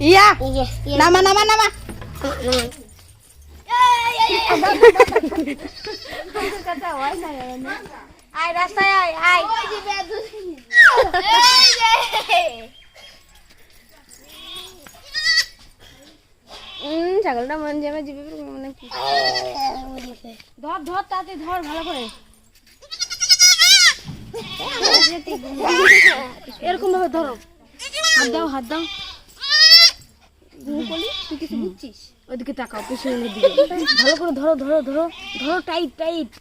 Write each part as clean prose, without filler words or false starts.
ইয়া নামা নামা নামা আয় রাস্তায় আয় আয় ছাগলটা মন যাবে জিবে মানে কি ধর ধর তাতে ধর ভালো করে এরকম ভাবে ধরো হাত দাও তুই কিছু বুঝছিস ওইদিকে তাকাও পিছনের দিকে ভালো করে ধরো ধরো ধরো ধরো টাইট টাইট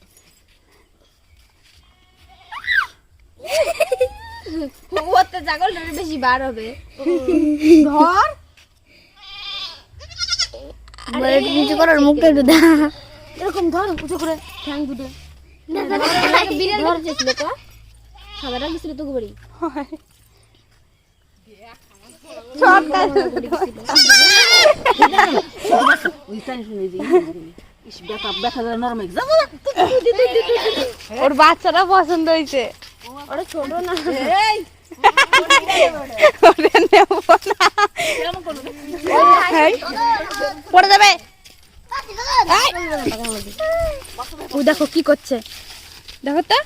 ওতে ছাগলটা বেশি বার হবে ধর বলে কিছু করার মুখটা একটু দা এরকম ধর উঁচু করে ঠ্যাং দুটো বিড়াল ধরছিল তো সাদাটা গেছিল তো গোবরি ওর বাচ্চাটা পছন্দ হয়েছে ওরা ছোট না পড়ে যাবে ও দেখো কি করছে দেখো তো